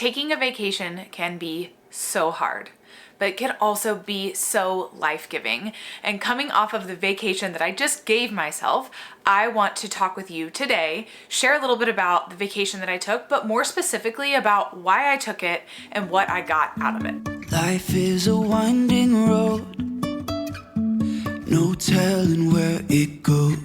taking a vacation can be so hard, but it can also be so life-giving. And coming off of the vacation that I just gave myself, I want to talk with you today, share a little bit about the vacation that I took, but more specifically about why I took it and what I got out of it. Life is a winding road, no telling where it goes.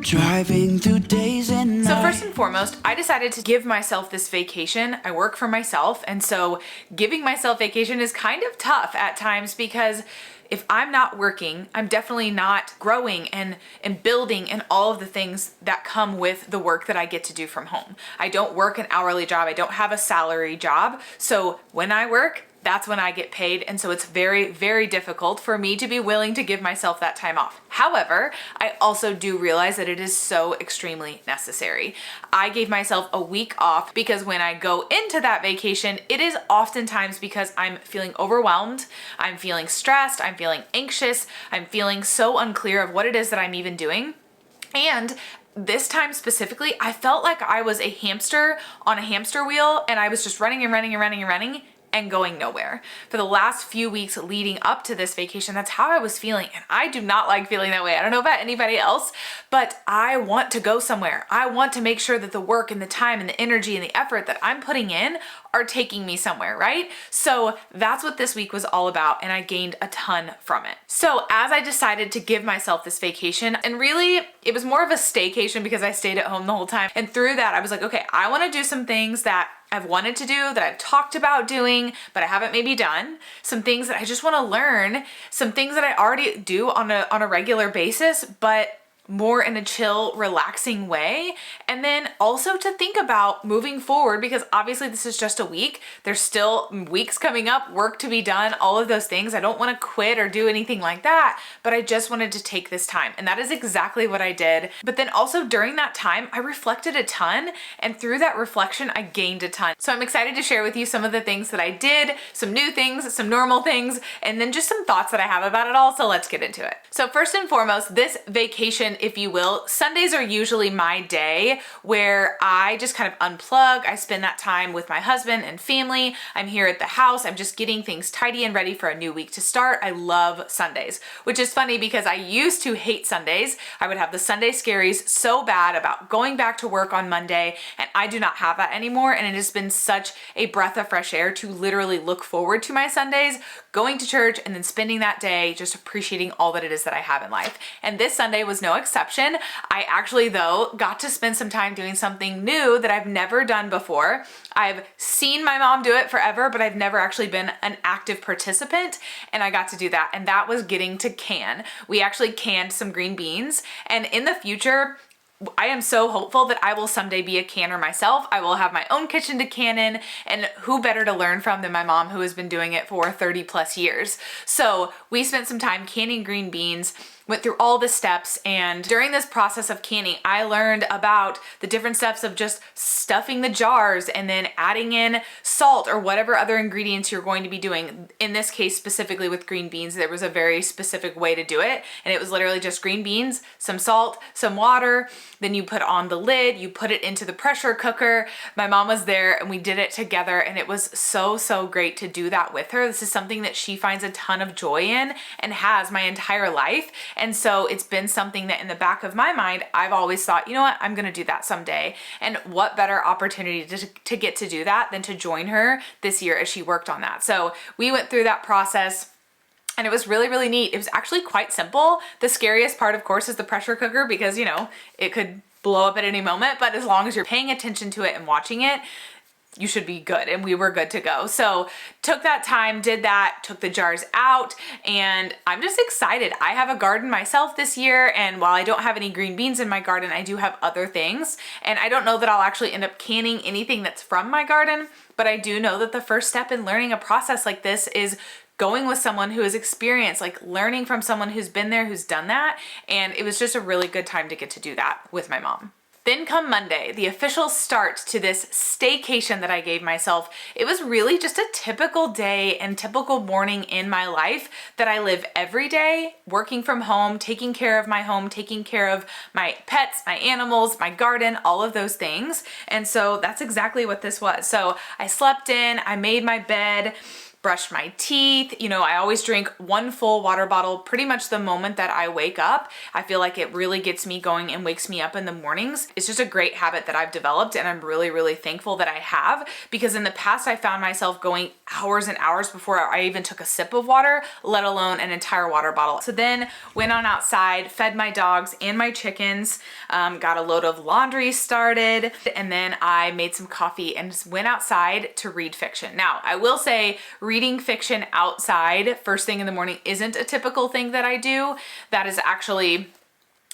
Driving through days and nights. So first and foremost, I decided to give myself this vacation. I work for myself, and so giving myself vacation is kind of tough at times because if I'm not working, I'm definitely not growing and building and all of the things that come with the work that I get to do from home. I don't work an hourly job. I don't have a salary job. So when I work, that's when I get paid. And so it's very, very difficult for me to be willing to give myself that time off. However, I also do realize that it is so extremely necessary. I gave myself a week off because when I go into that vacation, it is oftentimes because I'm feeling overwhelmed, I'm feeling stressed, I'm feeling anxious, I'm feeling so unclear of what it is that I'm even doing. And this time specifically, I felt like I was a hamster on a hamster wheel and I was just running and running and running and running and going nowhere. For the last few weeks leading up to this vacation, that's how I was feeling. And I do not like feeling that way. I don't know about anybody else, but I want to go somewhere. I want to make sure that the work and the time and the energy and the effort that I'm putting in are taking me somewhere, right? So that's what this week was all about, and I gained a ton from it. So as I decided to give myself this vacation, and really it was more of a staycation because I stayed at home the whole time, and through that I was like, okay, I wanna do some things that I've wanted to do, that I've talked about doing, but I haven't maybe done. Some things that I just wanna learn, some things that I already do on a regular basis, but more in a chill, relaxing way. And then also to think about moving forward, because obviously this is just a week. There's still weeks coming up, work to be done, all of those things. I don't want to quit or do anything like that, but I just wanted to take this time. And that is exactly what I did. But then also during that time, I reflected a ton. And through that reflection, I gained a ton. So I'm excited to share with you some of the things that I did, some new things, some normal things, and then just some thoughts that I have about it all. So let's get into it. So first and foremost, this vacation, if you will, Sundays are usually my day where I just kind of unplug. I spend that time with my husband and family. I'm here at the house. I'm just getting things tidy and ready for a new week to start. I love Sundays, which is funny because I used to hate Sundays. I would have the Sunday scaries so bad about going back to work on Monday, and I do not have that anymore. And it has been such a breath of fresh air to literally look forward to my Sundays, going to church and then spending that day just appreciating all that it is that I have in life. And this Sunday was no exception. I actually, though, got to spend some time doing something new that I've never done before. I've seen my mom do it forever, but I've never actually been an active participant, and I got to do that, and that was getting to can. We actually canned some green beans, and in the future, I am so hopeful that I will someday be a canner myself. I will have my own kitchen to can in, and who better to learn from than my mom, who has been doing it for 30 plus years. So we spent some time canning green beans, went through all the steps, and during this process of canning, I learned about the different steps of just stuffing the jars and then adding in salt or whatever other ingredients you're going to be doing. In this case, specifically with green beans, there was a very specific way to do it, and it was literally just green beans, some salt, some water, then you put on the lid, you put it into the pressure cooker. My mom was there and we did it together, and it was so, so great to do that with her. This is something that she finds a ton of joy in and has my entire life. And so it's been something that in the back of my mind, I've always thought, you know what, I'm gonna do that someday. And what better opportunity to get to do that than to join her this year as she worked on that. So we went through that process, and it was really, really neat. It was actually quite simple. The scariest part, of course, is the pressure cooker because, you know, it could blow up at any moment, but as long as you're paying attention to it and watching it, you should be good, and we were good to go. So took that time, did that, took the jars out, and I'm just excited. I have a garden myself this year, and while I don't have any green beans in my garden, I do have other things, and I don't know that I'll actually end up canning anything that's from my garden, but I do know that the first step in learning a process like this is going with someone who has experienced, like learning from someone who's been there, who's done that, and it was just a really good time to get to do that with my mom. Then come Monday, the official start to this staycation that I gave myself. It was really just a typical day and typical morning in my life that I live every day, working from home, taking care of my home, taking care of my pets, my animals, my garden, all of those things. And so that's exactly what this was. So I slept in, I made my bed, brushed my teeth. You know, I always drink one full water bottle pretty much the moment that I wake up. I feel like it really gets me going and wakes me up in the mornings. It's just a great habit that I've developed, and I'm really, really thankful that I have, because in the past I found myself going hours and hours before I even took a sip of water, let alone an entire water bottle. So then went on outside, fed my dogs and my chickens, got a load of laundry started, and then I made some coffee and just went outside to read fiction. Now, I will say reading fiction outside first thing in the morning isn't a typical thing that I do. That is actually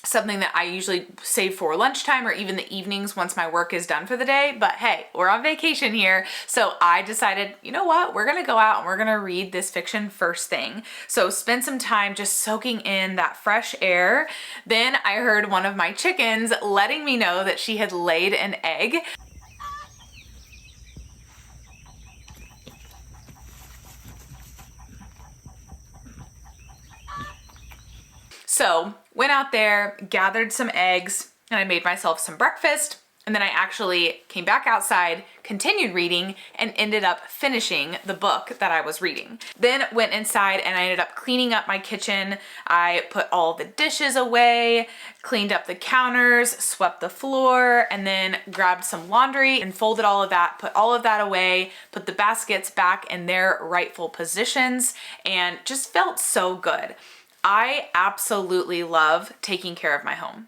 something that I usually save for lunchtime or even the evenings once my work is done for the day. But hey, we're on vacation here. So I decided, you know what? We're gonna go out and we're gonna read this fiction first thing. So spend some time just soaking in that fresh air. Then I heard one of my chickens letting me know that she had laid an egg. So went out there, gathered some eggs, and I made myself some breakfast. And then I actually came back outside, continued reading, and ended up finishing the book that I was reading. Then went inside and I ended up cleaning up my kitchen. I put all the dishes away, cleaned up the counters, swept the floor, and then grabbed some laundry and folded all of that, put all of that away, put the baskets back in their rightful positions, and just felt so good. I absolutely love taking care of my home.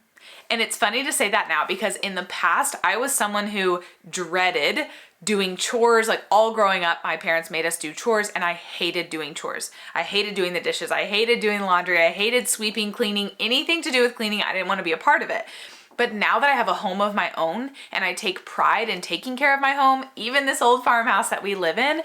And it's funny to say that now, because in the past, I was someone who dreaded doing chores. Like all growing up, my parents made us do chores, and I hated doing chores. I hated doing the dishes. I hated doing laundry. I hated sweeping, cleaning, anything to do with cleaning. I didn't want to be a part of it. But now that I have a home of my own and I take pride in taking care of my home, even this old farmhouse that we live in,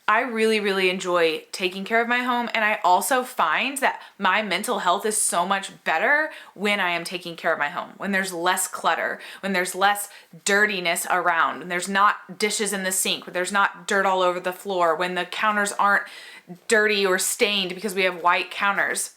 I really, really enjoy taking care of my home. And I also find that my mental health is so much better when I am taking care of my home, when there's less clutter, when there's less dirtiness around, when there's not dishes in the sink, when there's not dirt all over the floor, when the counters aren't dirty or stained because we have white counters.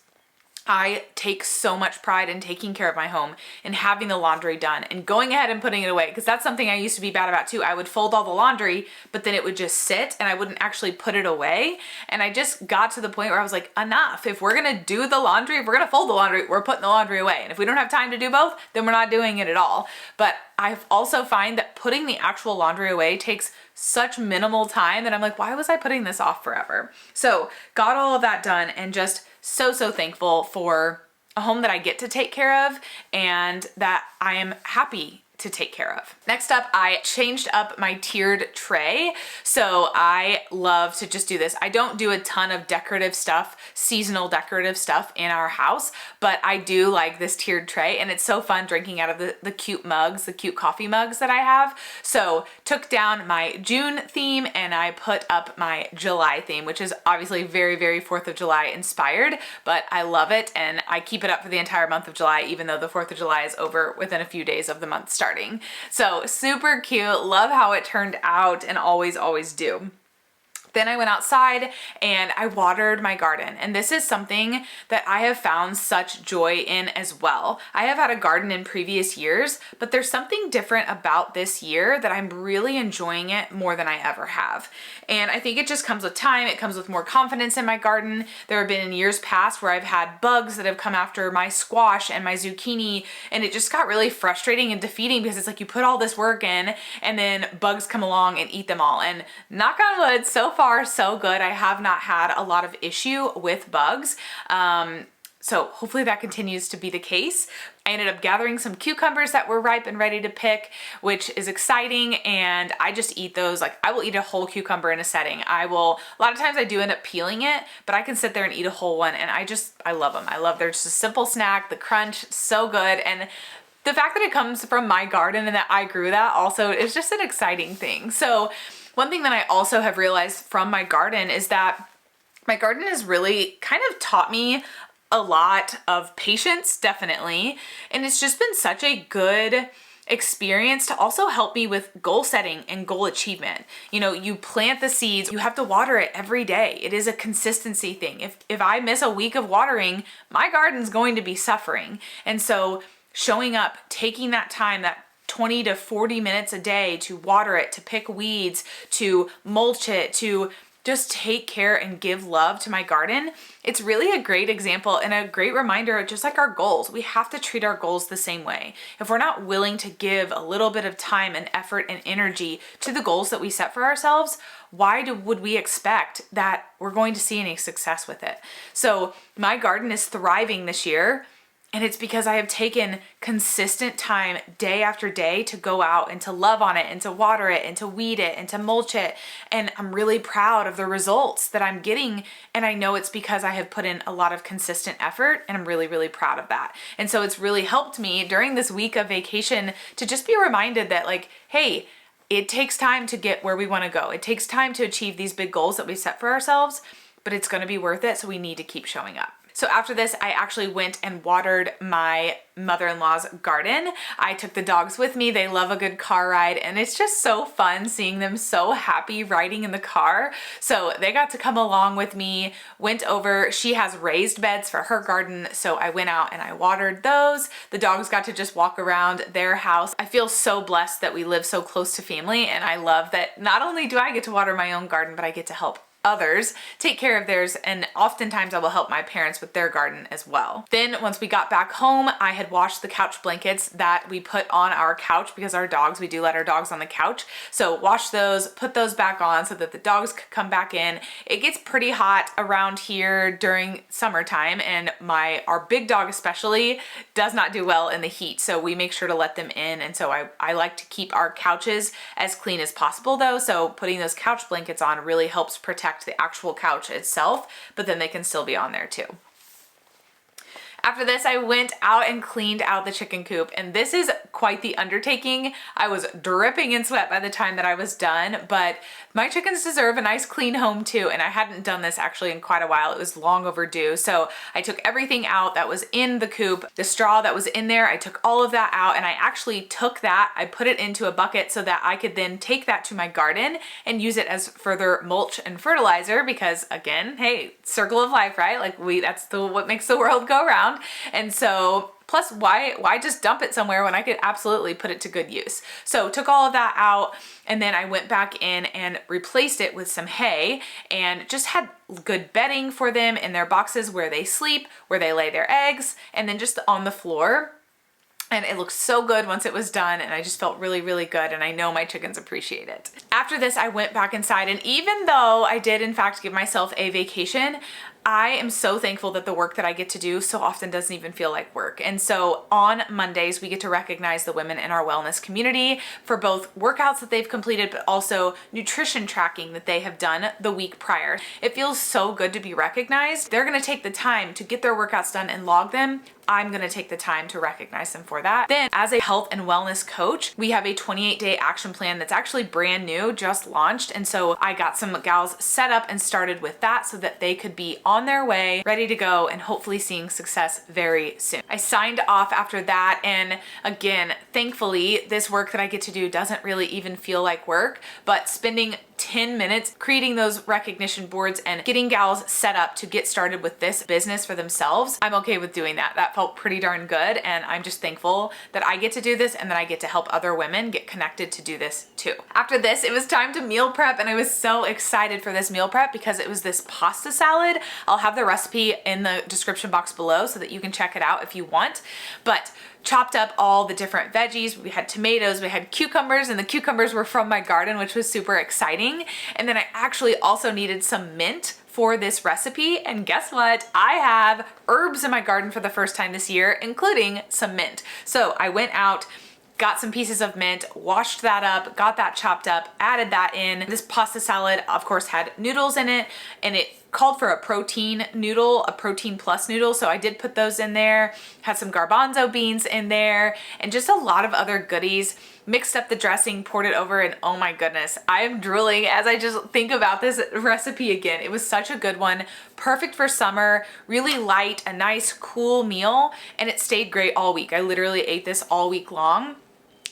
I take so much pride in taking care of my home and having the laundry done and going ahead and putting it away, because that's something I used to be bad about too. I would fold all the laundry, but then it would just sit and I wouldn't actually put it away. And I just got to the point where I was like, enough. If we're gonna do the laundry, if we're gonna fold the laundry, we're putting the laundry away. And if we don't have time to do both, then we're not doing it at all. But I've also find that putting the actual laundry away takes such minimal time that I'm like, why was I putting this off forever? So got all of that done and just so thankful for a home that I get to take care of and that I am happy to take care of. Next up, I changed up my tiered tray. So I love to just do this. I don't do a ton of decorative stuff, seasonal decorative stuff in our house, but I do like this tiered tray, and it's so fun drinking out of the cute mugs, the cute coffee mugs that I have. So took down my June theme and I put up my July theme, which is obviously very 4th of July inspired, but I love it and I keep it up for the entire month of July, even though the 4th of July is over within a few days of the month starting. So super cute, love how it turned out, and always do. Then I went outside and I watered my garden. And this is something that I have found such joy in as well. I have had a garden in previous years, but there's something different about this year that I'm really enjoying it more than I ever have. And I think it just comes with time. It comes with more confidence in my garden. There have been in years past where I've had bugs that have come after my squash and my zucchini, and it just got really frustrating and defeating, because it's like you put all this work in and then bugs come along and eat them all. And knock on wood, so far so good. I have not had a lot of issue with bugs. So hopefully that continues to be the case. I ended up gathering some cucumbers that were ripe and ready to pick, which is exciting. And I just eat those. Like, I will eat a whole cucumber in a setting. A lot of times I do end up peeling it, but I can sit there and eat a whole one. And I love them. They're just a simple snack, the crunch, so good. And the fact that it comes from my garden and that I grew that also is just an exciting thing. So one thing that I also have realized from my garden is that my garden has really kind of taught me a lot of patience, definitely. And it's just been such a good experience to also help me with goal setting and goal achievement. You know, you plant the seeds, you have to water it every day. It is a consistency thing. If I miss a week of watering, my garden's going to be suffering. And so showing up, taking that time, that 20 to 40 minutes a day to water it, to pick weeds, to mulch it, to just take care and give love to my garden. It's really a great example and a great reminder, just like our goals. We have to treat our goals the same way. If we're not willing to give a little bit of time and effort and energy to the goals that we set for ourselves, would we expect that we're going to see any success with it? So my garden is thriving this year. And it's because I have taken consistent time day after day to go out and to love on it and to water it and to weed it and to mulch it. And I'm really proud of the results that I'm getting. And I know it's because I have put in a lot of consistent effort, and I'm really, really proud of that. And so it's really helped me during this week of vacation to just be reminded that, like, hey, it takes time to get where we want to go. It takes time to achieve these big goals that we set for ourselves, but it's going to be worth it. So we need to keep showing up. So after this, I actually went and watered my mother-in-law's garden. I took the dogs with me. They love a good car ride, and it's just so fun seeing them so happy riding in the car. So they got to come along with me, went over. She has raised beds for her garden, so I went out and I watered those. The dogs got to just walk around their house. I feel so blessed that we live so close to family, and I love that not only do I get to water my own garden, but I get to help others take care of theirs, and oftentimes I will help my parents with their garden as well. Then once we got back home, I had washed the couch blankets that we put on our couch because we do let our dogs on the couch. So wash those, put those back on so that the dogs could come back in. It gets pretty hot around here during summertime, and our big dog especially does not do well in the heat. So we make sure to let them in. And so I like to keep our couches as clean as possible though. So putting those couch blankets on really helps protect the actual couch itself, but then they can still be on there too. After this, I went out and cleaned out the chicken coop, and this is quite the undertaking. I was dripping in sweat by the time that I was done, but my chickens deserve a nice clean home too, and I hadn't done this actually in quite a while. It was long overdue. So I took everything out that was in the coop, the straw that was in there, I took all of that out, and I actually took that, I put it into a bucket so that I could then take that to my garden and use it as further mulch and fertilizer, because again, hey, circle of life, right? Like that's what makes the world go round. And so plus why just dump it somewhere when I could absolutely put it to good use? So took all of that out, and then I went back in and replaced it with some hay and just had good bedding for them in their boxes where they sleep, where they lay their eggs, and then just on the floor. And it looked so good once it was done, and I just felt really, really good, and I know my chickens appreciate it. After this, I went back inside, and even though I did in fact give myself a vacation, I am so thankful that the work that I get to do so often doesn't even feel like work. And so on Mondays, we get to recognize the women in our wellness community for both workouts that they've completed, but also nutrition tracking that they have done the week prior. It feels so good to be recognized. They're gonna take the time to get their workouts done and log them. I'm gonna take the time to recognize them for that. Then as a health and wellness coach, we have a 28-day action plan that's actually brand new, just launched. And so I got some gals set up and started with that so that they could be on their way, ready to go, and hopefully seeing success very soon. I signed off after that, and again, thankfully, this work that I get to do doesn't really even feel like work, but spending 10 minutes creating those recognition boards and getting gals set up to get started with this business for themselves, I'm okay with doing that. That felt pretty darn good, and I'm just thankful that I get to do this and that I get to help other women get connected to do this too. After this, it was time to meal prep, and I was so excited for this meal prep because it was this pasta salad. I'll have the recipe in the description box below so that you can check it out if you want. But chopped up all the different veggies. We had tomatoes, we had cucumbers, and the cucumbers were from my garden, which was super exciting. And then I actually also needed some mint for this recipe, and guess what? I have herbs in my garden for the first time this year, including some mint. So I went out, got some pieces of mint, washed that up, got that chopped up, added that in. This pasta salad, of course, had noodles in it, and it called for a protein noodle, a protein plus noodle. So I did put those in there, had some garbanzo beans in there, and just a lot of other goodies. Mixed up the dressing, poured it over, and oh my goodness, I am drooling as I just think about this recipe again. It was such a good one, perfect for summer, really light, a nice cool meal, and it stayed great all week. I literally ate this all week long.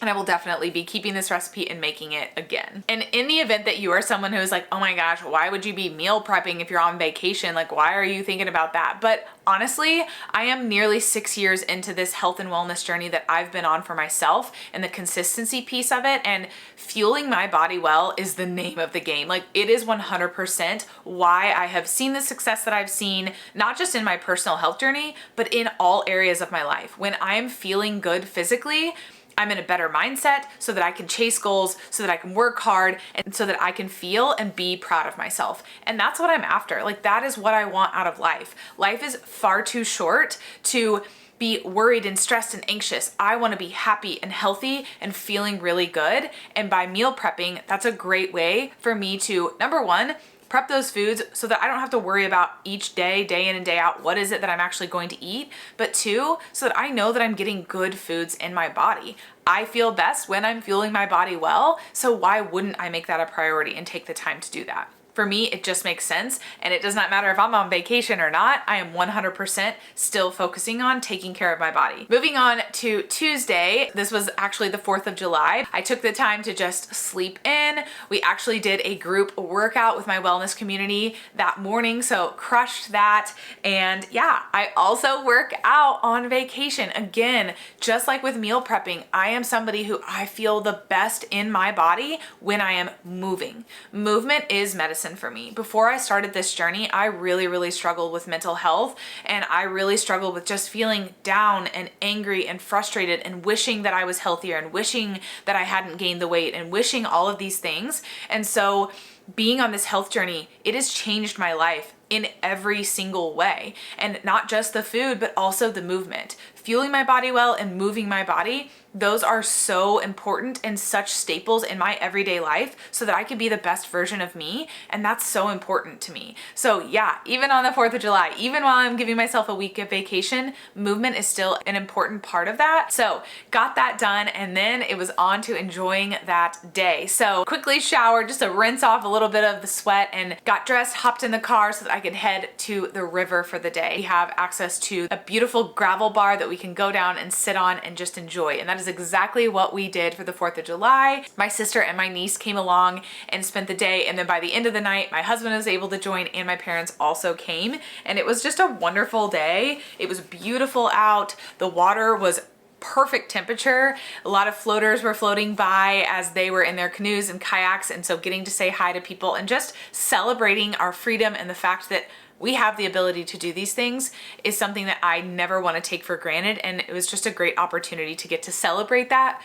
And I will definitely be keeping this recipe and making it again. And in the event that you are someone who is like, oh my gosh, why would you be meal prepping if you're on vacation? Like, why are you thinking about that? But honestly, I am nearly 6 years into this health and wellness journey that I've been on for myself, and the consistency piece of it, and fueling my body well is the name of the game. Like, it is 100% why I have seen the success that I've seen, not just in my personal health journey, but in all areas of my life. When I'm feeling good physically, I'm in a better mindset so that I can chase goals, so that I can work hard, and so that I can feel and be proud of myself. And that's what I'm after. Like, that is what I want out of life. Life is far too short to be worried and stressed and anxious. I want to be happy and healthy and feeling really good. And by meal prepping, that's a great way for me to, number one, prep those foods so that I don't have to worry about each day, day in and day out, what is it that I'm actually going to eat, but two, so that I know that I'm getting good foods in my body. I feel best when I'm fueling my body well, so why wouldn't I make that a priority and take the time to do that? For me, it just makes sense, and it does not matter if I'm on vacation or not. I am 100% still focusing on taking care of my body. Moving on to Tuesday, this was actually the 4th of July. I took the time to just sleep in. We actually did a group workout with my wellness community that morning, so crushed that. And yeah, I also work out on vacation. Again, just like with meal prepping, I am somebody who I feel the best in my body when I am moving. Movement is medicine for me. Before I started this journey, I really struggled with mental health, and I really struggled with just feeling down and angry and frustrated and wishing that I was healthier and wishing that I hadn't gained the weight and wishing all of these things. And so being on this health journey, it has changed my life in every single way. And not just the food, but also the movement. Fueling my body well and moving my body, those are so important and such staples in my everyday life so that I can be the best version of me. And that's so important to me. So yeah, even on the 4th of July, even while I'm giving myself a week of vacation, movement is still an important part of that. So got that done, and then it was on to enjoying that day. So quickly showered just to rinse off a little bit of the sweat, and got dressed, hopped in the car so that I could head to the river for the day. We have access to a beautiful gravel bar that we can go down and sit on and just enjoy. And that is exactly what we did for the 4th of July. My sister and my niece came along and spent the day, and then by the end of the night, my husband was able to join and my parents also came, and it was just a wonderful day. It was beautiful out. The water was perfect temperature. A lot of floaters were floating by as they were in their canoes and kayaks, and so getting to say hi to people and just celebrating our freedom and the fact that we have the ability to do these things is something that I never want to take for granted. And it was just a great opportunity to get to celebrate that,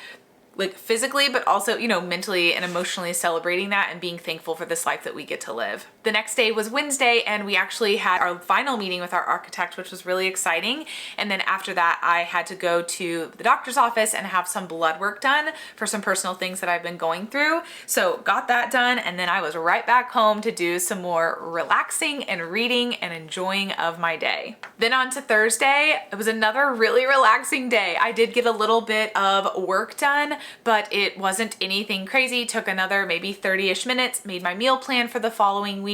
like physically, but also, you know, mentally and emotionally celebrating that and being thankful for this life that we get to live. The next day was Wednesday, and we actually had our final meeting with our architect, which was really exciting. And then after that, I had to go to the doctor's office and have some blood work done for some personal things that I've been going through. So got that done, and then I was right back home to do some more relaxing and reading and enjoying of my day. Then on to Thursday, it was another really relaxing day. I did get a little bit of work done, but it wasn't anything crazy. Took another maybe 30-ish minutes, made my meal plan for the following week,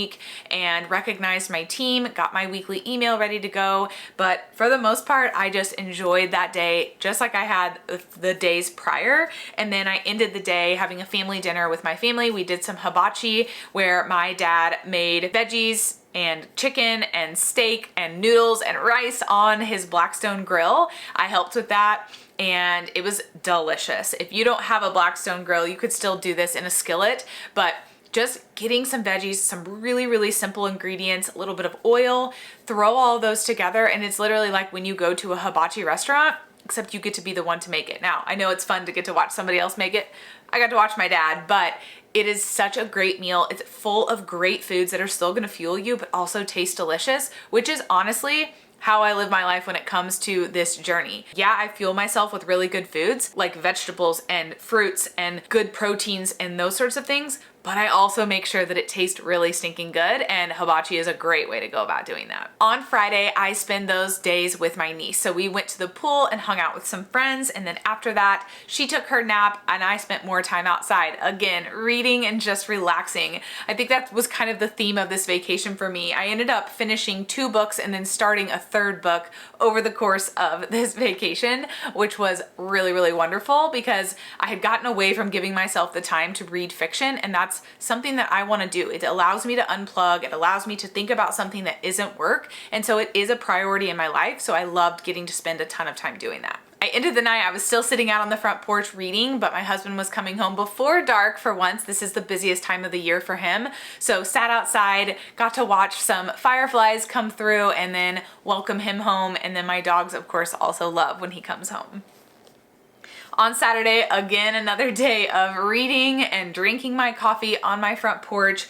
and recognized my team, got my weekly email ready to go. But for the most part, I just enjoyed that day just like I had the days prior. And then I ended the day having a family dinner with my family. We did some hibachi where my dad made veggies and chicken and steak and noodles and rice on his Blackstone grill. I helped with that, and it was delicious. If you don't have a Blackstone grill, you could still do this in a skillet, but just getting some veggies, some really simple ingredients, a little bit of oil, throw all those together, and it's literally like when you go to a hibachi restaurant, except you get to be the one to make it. Now, I know it's fun to get to watch somebody else make it. I got to watch my dad, but it is such a great meal. It's full of great foods that are still gonna fuel you, but also taste delicious, which is honestly how I live my life when it comes to this journey. Yeah, I fuel myself with really good foods like vegetables and fruits and good proteins and those sorts of things, but I also make sure that it tastes really stinking good, and hibachi is a great way to go about doing that. On Friday, I spend those days with my niece. So we went to the pool and hung out with some friends, and then after that, she took her nap and I spent more time outside, again, reading and just relaxing. I think that was kind of the theme of this vacation for me. I ended up finishing 2 books and then starting a 3rd book over the course of this vacation, which was really, really wonderful because I had gotten away from giving myself the time to read fiction, and that's something that I want to do. It allows me to unplug. It allows me to think about something that isn't work. And so it is a priority in my life. So I loved getting to spend a ton of time doing that. I ended the night, I was still sitting out on the front porch reading, but my husband was coming home before dark for once. This is the busiest time of the year for him. So sat outside, got to watch some fireflies come through and then welcome him home. And then my dogs, of course, also love when he comes home. On Saturday, again, another day of reading and drinking my coffee on my front porch.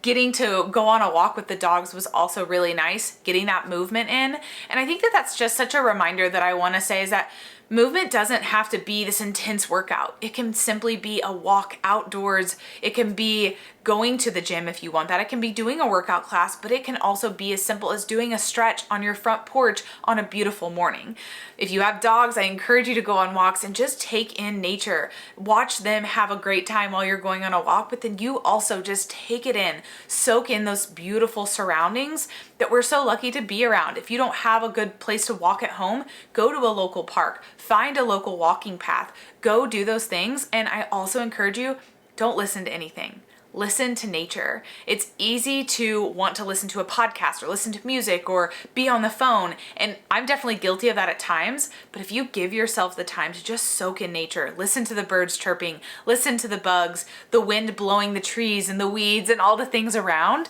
Getting to go on a walk with the dogs was also really nice, getting that movement in. And I think that that's just such a reminder that I want to say is that movement doesn't have to be this intense workout. It can simply be a walk outdoors. It can be going to the gym if you want that. It can be doing a workout class, but it can also be as simple as doing a stretch on your front porch on a beautiful morning. If you have dogs, I encourage you to go on walks and just take in nature. Watch them have a great time while you're going on a walk, but then you also just take it in, soak in those beautiful surroundings that we're so lucky to be around. If you don't have a good place to walk at home, go to a local park, find a local walking path, go do those things. And I also encourage you, don't listen to anything. Listen to nature. It's easy to want to listen to a podcast or listen to music or be on the phone. And I'm definitely guilty of that at times. But if you give yourself the time to just soak in nature, listen to the birds chirping, listen to the bugs, the wind blowing the trees and the weeds and all the things around,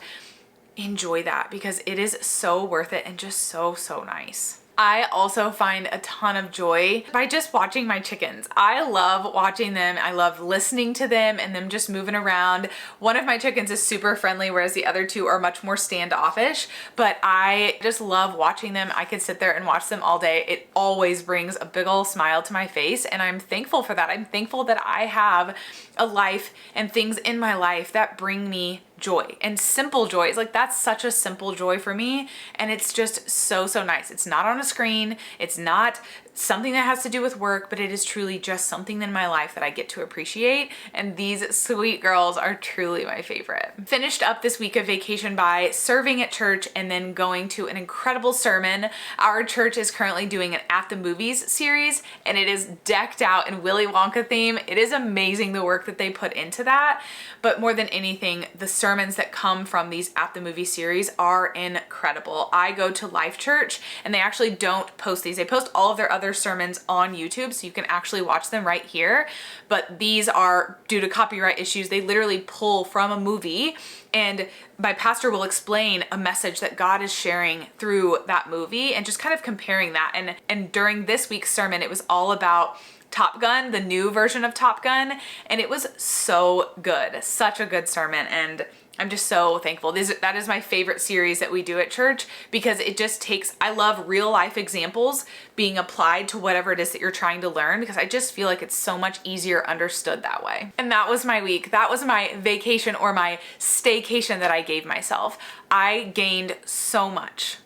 enjoy that because it is so worth it and just so, so nice. I also find a ton of joy by just watching my chickens. I love watching them. I love listening to them and them just moving around. One of my chickens is super friendly, whereas the other 2 are much more standoffish, but I just love watching them. I could sit there and watch them all day. It always brings a big ol' smile to my face, and I'm thankful for that. I'm thankful that I have a life and things in my life that bring me joy and simple joys. Like that's such a simple joy for me. And it's just so, so nice. It's not on a screen. It's not something that has to do with work, but it is truly just something in my life that I get to appreciate. And these sweet girls are truly my favorite. Finished up this week of vacation by serving at church and then going to an incredible sermon. Our church is currently doing an At the Movies series and it is decked out in Willy Wonka theme. It is amazing the work that they put into that. But more than anything, the sermons that come from these At the Movie series are incredible. I go to Life Church and they actually don't post these. They post all of their other sermons on YouTube, so you can actually watch them right here. But these are, due to copyright issues, they literally pull from a movie and my pastor will explain a message that God is sharing through that movie and just kind of comparing that. And during this week's sermon, it was all about Top Gun, the new version of Top Gun, and it was so good. Such a good sermon, and I'm just so thankful. That is my favorite series that we do at church because it just takes, I love real life examples being applied to whatever it is that you're trying to learn because I just feel like it's so much easier understood that way. And that was my week. That was my vacation or my staycation that I gave myself. I gained so much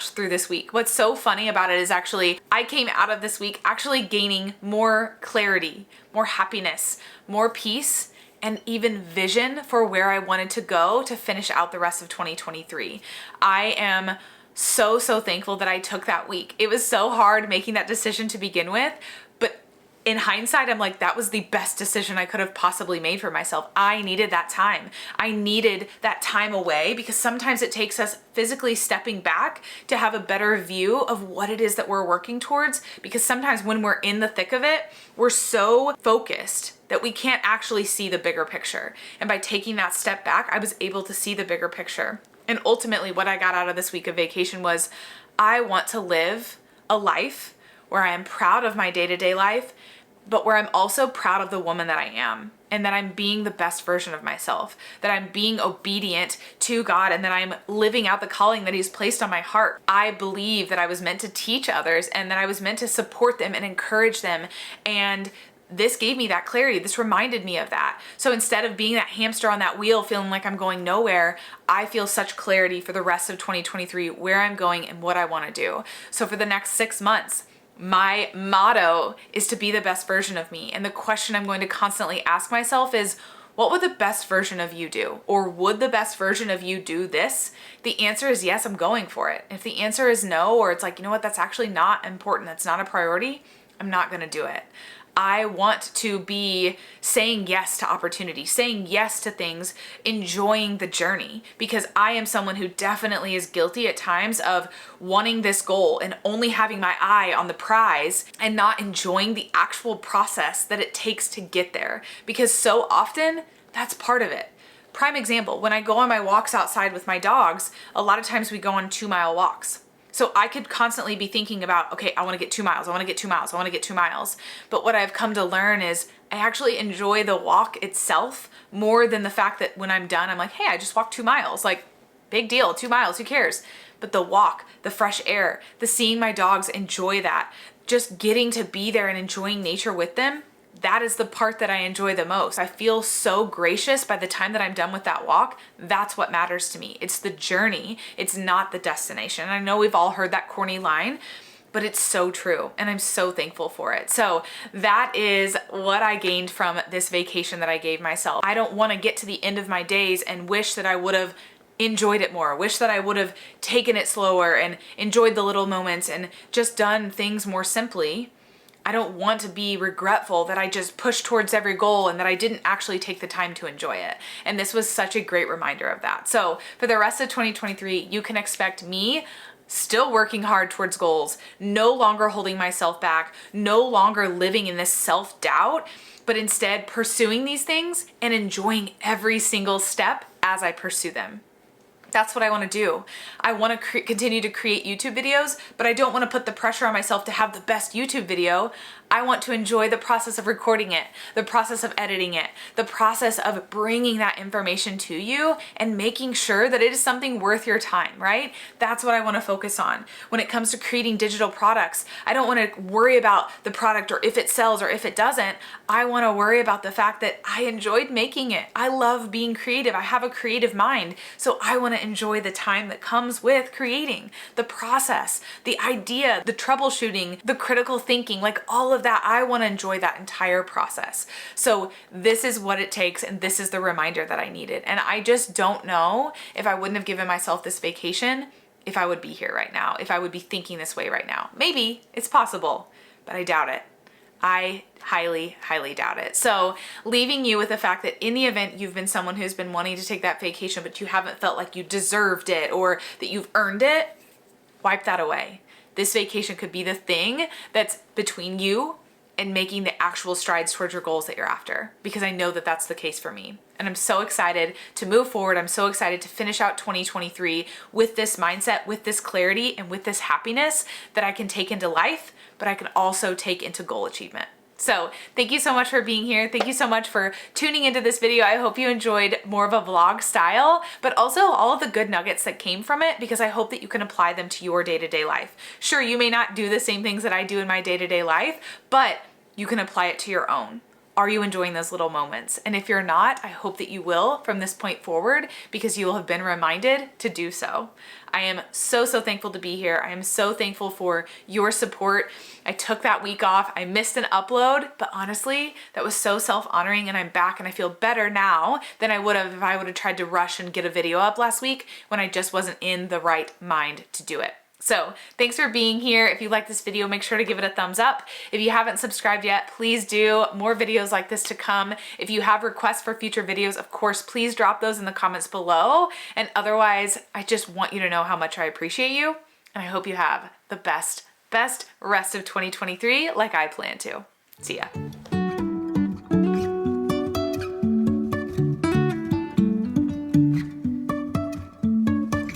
through this week. What's so funny about it is actually I came out of this week actually gaining more clarity, more happiness, more peace, and even vision for where I wanted to go to finish out the rest of 2023. I am so thankful that I took that week. It was so hard making that decision to begin with, but in hindsight, I'm like, that was the best decision I could have possibly made for myself. I needed that time. I needed that time away because sometimes it takes us physically stepping back to have a better view of what it is that we're working towards. Because sometimes when we're in the thick of it, we're so focused that we can't actually see the bigger picture. And by taking that step back, I was able to see the bigger picture. And ultimately what I got out of this week of vacation was I want to live a life where I am proud of my day-to-day life, but where I'm also proud of the woman that I am and that I'm being the best version of myself, that I'm being obedient to God and that I'm living out the calling that He's placed on my heart. I believe that I was meant to teach others and that I was meant to support them and encourage them and this gave me that clarity. This reminded me of that. So instead of being that hamster on that wheel, feeling like I'm going nowhere, I feel such clarity for the rest of 2023, where I'm going and what I want to do. So for the next 6 months, my motto is to be the best version of me. And the question I'm going to constantly ask myself is, what would the best version of you do? Or would the best version of you do this? The answer is yes, I'm going for it. If the answer is no, or it's like, you know what, that's actually not important, that's not a priority, I'm not going to do it. I want to be saying yes to opportunity, saying yes to things, enjoying the journey, because I am someone who definitely is guilty at times of wanting this goal and only having my eye on the prize and not enjoying the actual process that it takes to get there, because so often that's part of it. Prime example, when I go on my walks outside with my dogs, a lot of times we go on 2-mile walks. So I could constantly be thinking about, okay, I want to get 2 miles, I want to get 2 miles, I want to get 2 miles. But what I've come to learn is I actually enjoy the walk itself more than the fact that when I'm done, I'm like, hey, I just walked 2 miles. Like, big deal, 2 miles, who cares? But the walk, the fresh air, the seeing my dogs enjoy that, just getting to be there and enjoying nature with them, that is the part that I enjoy the most. I feel so gracious by the time that I'm done with that walk. That's what matters to me. It's the journey. It's not the destination. And I know we've all heard that corny line, but it's so true. And I'm so thankful for it. So that is what I gained from this vacation that I gave myself. I don't want to get to the end of my days and wish that I would have enjoyed it more, wish that I would have taken it slower and enjoyed the little moments and just done things more simply. I don't want to be regretful that I just pushed towards every goal and that I didn't actually take the time to enjoy it. And this was such a great reminder of that. So for the rest of 2023, you can expect me still working hard towards goals, no longer holding myself back, no longer living in this self-doubt, but instead pursuing these things and enjoying every single step as I pursue them. That's what I want to do. I want to continue to create YouTube videos, but I don't want to put the pressure on myself to have the best YouTube video. I want to enjoy the process of recording it, the process of editing it, the process of bringing that information to you and making sure that it is something worth your time, right? That's what I want to focus on. When it comes to creating digital products, I don't want to worry about the product or if it sells or if it doesn't. I want to worry about the fact that I enjoyed making it. I love being creative. I have a creative mind. So I want to enjoy the time that comes with creating, the process, the idea, the troubleshooting, the critical thinking, like all of that. I want to enjoy that entire process. So this is what it takes, and this is the reminder that I needed. And I just don't know if I wouldn't have given myself this vacation, if I would be here right now, if I would be thinking this way right now. Maybe it's possible, but I doubt it. I highly, highly doubt it. So leaving you with the fact that in the event you've been someone who's been wanting to take that vacation, but you haven't felt like you deserved it or that you've earned it, wipe that away. This vacation could be the thing that's between you and making the actual strides towards your goals that you're after, because I know that that's the case for me. And I'm so excited to move forward. I'm so excited to finish out 2023 with this mindset, with this clarity, and with this happiness that I can take into life, but I can also take into goal achievement. So thank you so much for being here. Thank you so much for tuning into this video. I hope you enjoyed more of a vlog style, but also all of the good nuggets that came from it, because I hope that you can apply them to your day-to-day life. Sure, you may not do the same things that I do in my day-to-day life, but you can apply it to your own. Are you enjoying those little moments? And if you're not, I hope that you will from this point forward, because you will have been reminded to do so. I am so, so thankful to be here. I am so thankful for your support. I took that week off. I missed an upload, but honestly, that was so self-honoring, and I'm back and I feel better now than I would have if I would have tried to rush and get a video up last week when I just wasn't in the right mind to do it. So thanks for being here. If you like this video, make sure to give it a thumbs up. If you haven't subscribed yet, please do. More videos like this to come. If you have requests for future videos, of course, please drop those in the comments below. And otherwise, I just want you to know how much I appreciate you. And I hope you have the best rest of 2023 like I plan to. See ya.